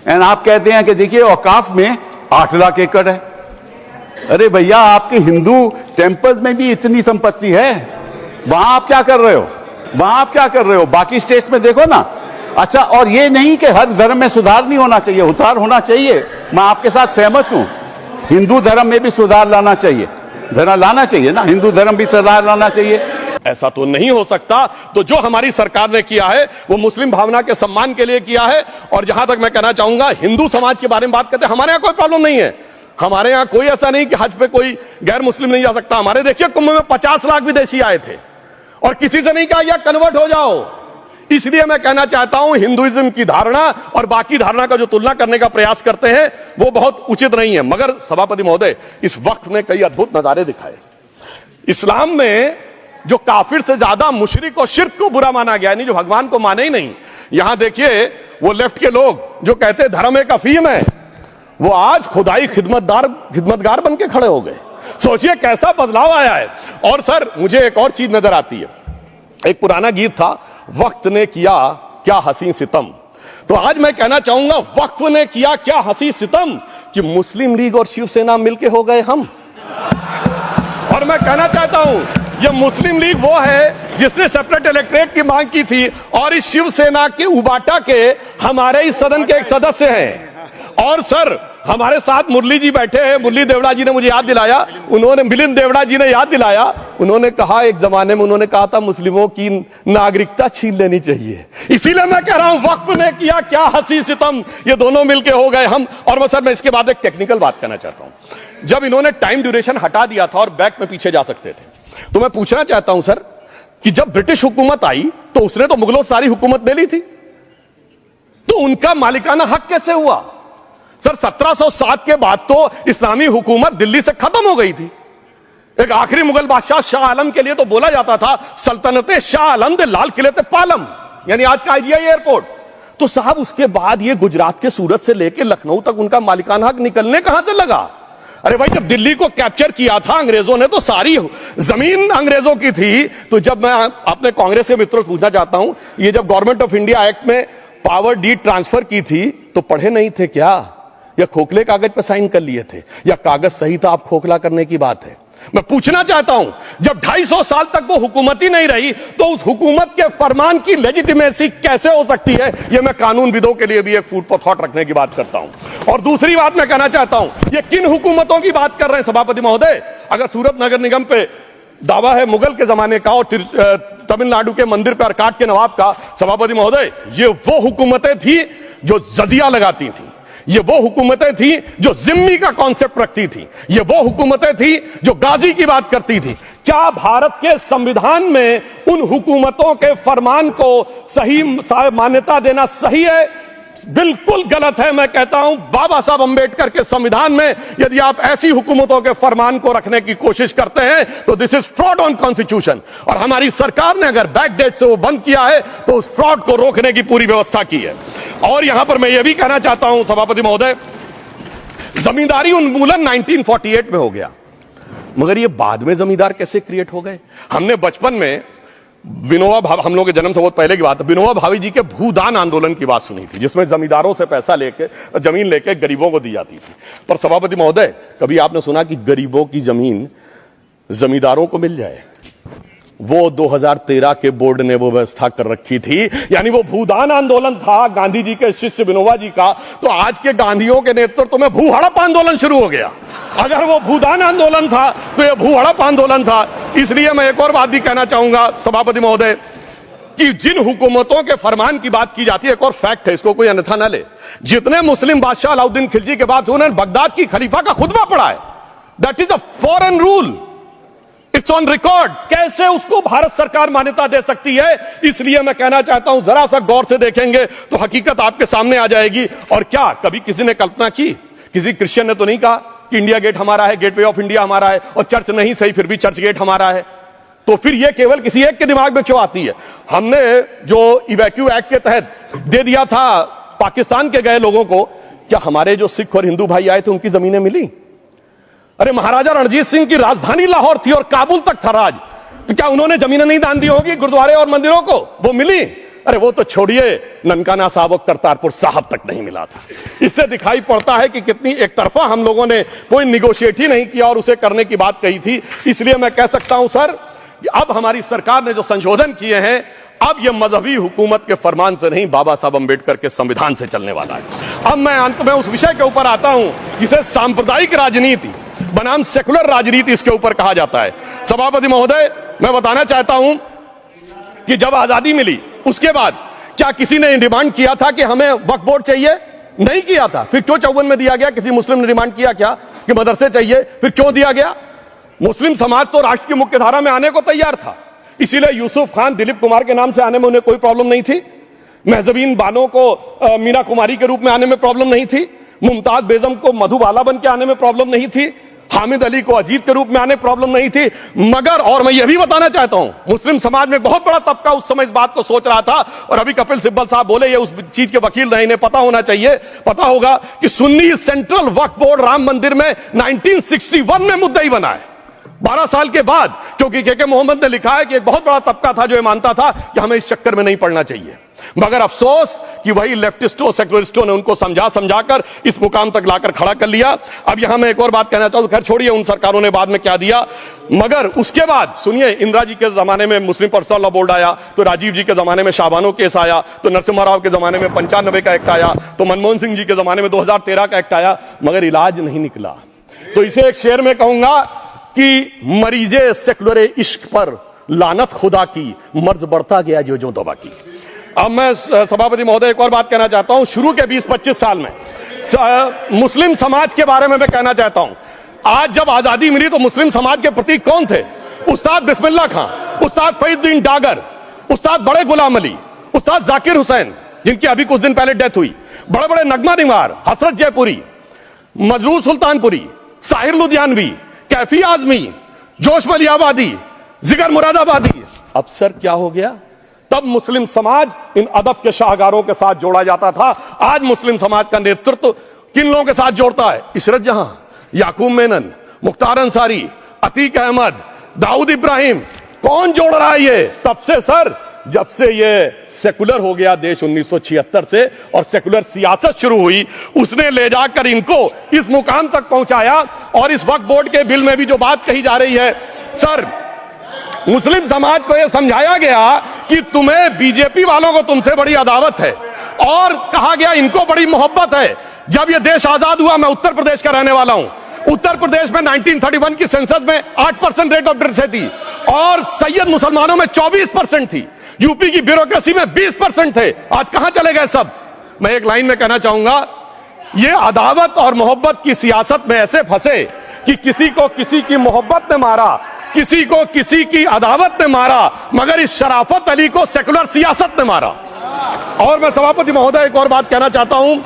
And आप कहते हैं कि देखिए औकाफ में 8 लाख एकड़ है। अरे भैया, आपके हिंदू टेम्पल्स में भी इतनी संपत्ति है, वहां आप क्या कर रहे हो? वहां आप क्या कर रहे हो? बाकी स्टेट्स में देखो ना। अच्छा, और ये नहीं कि हर धर्म में सुधार नहीं होना चाहिए, उतार होना चाहिए, मैं आपके साथ सहमत हूं। हिंदू धर्म में भी सुधार लाना चाहिए, लाना चाहिए ना, हिंदू धर्म भी सुधार लाना चाहिए। ऐसा तो नहीं हो सकता। तो जो हमारी सरकार ने किया है वो मुस्लिम भावना के सम्मान के लिए किया है। और जहां तक मैं कहना चाहूंगा, हिंदू समाज के बारे में बात करते हैं, हमारे यहां कोई प्रॉब्लम नहीं है। हमारे यहां कोई ऐसा नहीं कि हज पे कोई गैर मुस्लिम नहीं जा सकता। हमारे देखिए कुंभ में 50 लाख विदेशी आए थे और किसी से नहीं कहा या कन्वर्ट हो जाओ। इसलिए मैं कहना चाहता हूं, हिंदुइज्म की धारणा और बाकी धारणा का जो तुलना करने का प्रयास करते हैं वो बहुत उचित नहीं है। मगर सभापति महोदय, इस वक्त ने कई अद्भुत नजारे दिखाए। इस्लाम में जो काफिर से ज्यादा मुशरिक और शिर्क को बुरा माना गया, नहीं जो भगवान को माने ही नहीं। यहां देखिए वो लेफ्ट के लोग जो कहते हैं धर्म एक अफीम है, वो आज खुदाई खिदमतगार बन के खड़े हो गए। सोचिए कैसा बदलाव आया है। और सर, मुझे एक और चीज नजर आती है। एक पुराना गीत था, वक्त ने किया क्या हसी सितम। तो आज मैं कहना चाहूंगा, वक्त ने किया क्या हसी सितम कि मुस्लिम लीग और शिवसेना मिलके हो गए हम। और मैं कहना चाहता हूं, ये मुस्लिम लीग वो है जिसने सेपरेट इलेक्टोरेट की मांग की थी और इस शिवसेना के उबाटा के हमारे इस सदन के एक सदस्य हैं। और सर, हमारे साथ मुरली जी बैठे हैं। मुरली देवड़ा जी ने मुझे याद दिलाया, मिलिंद देवड़ा जी ने याद दिलाया, उन्होंने कहा एक जमाने में उन्होंने कहा था मुस्लिमों की नागरिकता छीन लेनी चाहिए। इसीलिए मैं कह रहा हूं, वक्त ने किया क्या हसी सितम, ये दोनों मिलके हो गए हम। और सर, मैं इसके बाद एक टेक्निकल बात कहना चाहता हूं। जब इन्होंने टाइम ड्यूरेशन हटा दिया था और बैक में पीछे जा सकते थे, तो मैं पूछना चाहता हूं सर कि जब ब्रिटिश हुकूमत आई तो उसने तो मुगलों सारी हुकूमत ले ली थी, तो उनका मालिकाना हक कैसे हुआ? सर, 1707 के बाद तो इस्लामी हुकूमत दिल्ली से खत्म हो गई थी। एक आखिरी मुगल बादशाह शाह आलम के लिए तो बोला जाता था सल्तनते शाह आलम दे लाल किले ते पालम, यानी आज का IGI एयरपोर्ट। तो साहब, उसके बाद ये गुजरात के सूरत से लेकर लखनऊ तक उनका मालिकाना हक निकलने कहां से लगा? अरे भाई, जब दिल्ली को कैप्चर किया था अंग्रेजों ने तो सारी जमीन अंग्रेजों की थी। तो जब मैं अपने कांग्रेस के मित्रों से पूछना चाहता हूं, ये जब गवर्नमेंट ऑफ इंडिया एक्ट में पावर डीड ट्रांसफर की थी तो पढ़े नहीं थे क्या? या खोखले कागज पर साइन कर लिए थे? या कागज सही था, आप खोखला करने की बात है? मैं पूछना चाहता हूं, जब 250 साल तक वो हुकूमत ही नहीं रही तो उस हुकूमत के फरमान की लेजिटिमेसी कैसे हो सकती है? ये मैं कानूनविदों के लिए भी एक फूड फॉर थॉट रखने की बात करता हूं। और दूसरी बात मैं कहना चाहता हूं, ये किन हुकूमतों की बात कर रहे हैं सभापति महोदय? अगर सूरत नगर निगम पे दावा है मुगल के जमाने का और तमिलनाडु के मंदिर पर अरकाट के नवाब का, सभापति महोदय, ये वो हुकूमतें थी जो जजिया लगाती थी। ये वो हुकूमतें थी जो जिम्मी का कॉन्सेप्ट रखती थी। ये वो हुकूमतें थी जो गाजी की बात करती थी। क्या भारत के संविधान में उन हुकूमतों के फरमान को सही मान्यता देना सही है? बिल्कुल गलत है। मैं कहता हूं, बाबा साहब अंबेडकर के संविधान में यदि आप ऐसी हुकूमतों के फरमान को रखने की कोशिश करते हैं तो this is fraud on constitution. और हमारी सरकार ने अगर बैकडेट से वो बंद किया है तो उस फ्रॉड को रोकने की पूरी व्यवस्था की है। और यहां पर मैं ये भी कहना चाहता हूं सभापति महोदय, जमींदारी उन्मूलन 1948 में हो गया, मगर ये बाद में जमींदार कैसे क्रिएट हो गए? हमने बचपन में विनोबा भावे, हम लोग के जन्म से बहुत पहले की बात है, विनोबा भावे जी के भूदान आंदोलन की बात सुनी थी, जिसमें जमींदारों से पैसा लेके जमीन लेके गरीबों को दी जाती थी। पर सभापति महोदय, कभी आपने सुना कि गरीबों की जमीन जमींदारों को मिल जाए? वो 2013 के बोर्ड ने वो व्यवस्था कर रखी थी। यानी वो भूदान आंदोलन था गांधी जी के शिष्य विनोबा जी का, तो आज के गांधियों के नेतृत्व में भू हड़प आंदोलन शुरू हो गया। अगर वो भूदान आंदोलन था तो ये भू हड़प आंदोलन था। इसलिए मैं एक और बात भी कहना चाहूंगा सभापति महोदय कि जिन हुकूमतों के फरमान की बात की जाती है, एक और फैक्ट है, इसको कोई अन्यथा न ले, जितने मुस्लिम बादशाह अलाउद्दीन खिलजी के बाद उन्होंने बगदाद की खलीफा का खुतबा पढ़ा है। That is a foreign rule, it's on record. कैसे उसको भारत सरकार मान्यता दे सकती है? इसलिए मैं कहना चाहता हूं, जरा सा गौर से देखेंगे तो हकीकत आपके सामने आ जाएगी। और क्या कभी किसी ने कल्पना की, किसी क्रिश्चियन ने तो नहीं कहा कि इंडिया गेट हमारा है, गेटवे ऑफ इंडिया हमारा है, और चर्च नहीं सही फिर भी चर्च गेट हमारा है? तो फिर यह केवल किसी एक के दिमाग में क्यों आती है? हमने जो इवैक्यू एक्ट के तहत दे दिया था पाकिस्तान के गए लोगों को, क्या हमारे जो सिख और हिंदू भाई आए थे उनकी जमीनें मिली? अरे महाराजा रणजीत सिंह की राजधानी लाहौर थी और काबुल तक था राज, तो क्या उन्होंने जमीनें नहीं दान दी होगी गुरुद्वारे और मंदिरों को? वो मिली। अरे वो तो छोड़िए, ननकाना साहब और करतारपुर साहब तक नहीं मिला था। इससे दिखाई पड़ता है कि कितनी एक तरफा हम लोगों ने कोई निगोशिएट ही नहीं किया और उसे करने की बात कही थी। इसलिए मैं कह सकता हूं सर कि अब हमारी सरकार ने जो संशोधन किए हैं, अब यह मजहबी हुकूमत के फरमान से नहीं, बाबा साहब अंबेडकर के संविधान से चलने वाला है। अब मैं अंत में उस विषय के ऊपर आता हूं जिसे सांप्रदायिक राजनीति बनाम सेकुलर राजनीति इसके ऊपर कहा जाता है। सभापति महोदय, मैं बताना चाहता हूं कि जब आजादी मिली उसके बाद क्या किसी ने डिमांड किया था कि हमें वक्फ बोर्ड चाहिए? नहीं किया था। फिर क्यों 54 में दिया गया? किसी मुस्लिम ने डिमांड किया क्या कि मदरसे चाहिए? फिर क्यों दिया गया? मुस्लिम समाज तो राष्ट्र की मुख्य धारा में आने को तैयार था, इसीलिए यूसुफ खान, दिलीप कुमार के नाम से आने में उन्हें कोई प्रॉब्लम नहीं थी। महजबीन बानो को मीना कुमारी के रूप में आने में प्रॉब्लम नहीं थी। मुमताज बेगम को मधुबाला बन के आने में प्रॉब्लम नहीं थी। हामिद अली को अजीत के रूप में आने प्रॉब्लम नहीं थी। मगर, और मैं यह भी बताना चाहता हूं, मुस्लिम समाज में बहुत बड़ा तबका उस समय इस बात को सोच रहा था, और अभी कपिल सिब्बल साहब बोले, ये उस चीज के वकील नहीं, इन्हें पता होना चाहिए, पता होगा कि सुन्नी सेंट्रल वक्फ बोर्ड राम मंदिर में 1961 में मुद्दई बना है, 12 साल के बाद। क्योंकि के मोहम्मद ने लिखा है कि एक बहुत बड़ा तबका था जो ये मानता था कि हमें इस चक्कर में नहीं पड़ना चाहिए। मगर अफसोस कि वही लेफ्टिस्टों, सेकुलरिस्टों ने उनको समझाकर इस मुकाम तक लाकर खड़ा कर लिया। अब यहां मैं एक और बात कहना चाहूं, खैर छोड़िए उन सरकारों ने बाद में क्या दिया, मगर उसके बाद सुनिए, इंदिरा जी के जमाने में मुस्लिम पर्सनल लॉ बोर्ड आया, तो राजीव जी के जमाने में शाहबानो केस आया, तो नरसिम्हा राव के जमाने में 95 का एक्ट आया, तो मनमोहन सिंह जी के जमाने में 2013 का एक्ट आया, मगर इलाज नहीं निकला। तो इसे एक शेर में कहूंगा कि मरीजे सेकुलर इश्क पर लानत खुदा की, मर्ज बढ़ता गया जो जो दवा की। अब मैं सभापति महोदय एक और बात कहना चाहता हूं। शुरू के 20-25 साल में मुस्लिम समाज के बारे में मैं कहना चाहता हूं, आज जब आजादी मिली तो मुस्लिम समाज के प्रतीक कौन थे? उस्ताद बिस्मिल्लाह खां, उस्ताद फरीदुद्दीन डागर, उस्ताद बड़े गुलाम अली, उस्ताद जाकिर हुसैन, जिनकी अभी कुछ दिन पहले डेथ हुई, बड़े बड़े नगमा निगार, हसरत जयपुरी, मजरूर सुल्तानपुरी, साहिर लुधियानवी, कैफी आजमी, जोश मलियाबादी, जिगर मुरादाबादी। अब सर क्या हो गया? तब मुस्लिम समाज इन अदब के शाहकारों के साथ जोड़ा जाता था। आज मुस्लिम समाज का नेतृत्व किन लोगों के साथ जोड़ता है? इशरत जहां, याकूब मेनन, मुख्तार अंसारी, अतीक अहमद, दाऊद इब्राहिम। कौन जोड़ रहा है ये? तब से सर, जब से ये सेकुलर हो गया देश 1976 से और सेकुलर सियासत शुरू हुई, उसने ले जाकर इनको इस मुकाम तक पहुंचाया। और इस वक्फ बोर्ड के बिल में भी जो बात कही जा रही है सर, मुस्लिम समाज को यह समझाया गया कि तुम्हें बीजेपी वालों को तुमसे बड़ी अदावत है, और कहा गया इनको बड़ी मोहब्बत है। जब यह देश आजाद हुआ, मैं उत्तर प्रदेश का रहने वाला हूं, उत्तर प्रदेश में 1931 की सेंसस में 8% रेट ऑफ डेथ थी और सैयद मुसलमानों में 24% थी। यूपी की ब्यूरोक्रेसी में 20% थे। आज कहां चले गए सब? मैं एक लाइन में कहना चाहूंगा, ये अदावत और मोहब्बत की सियासत में ऐसे फंसे कि किसी को किसी की मोहब्बत ने मारा, किसी को किसी की अदावत ने मारा, मगर इस शराफत अली को सेकुलर सियासत ने मारा। और मैं सभापति महोदय एक और बात कहना चाहता हूं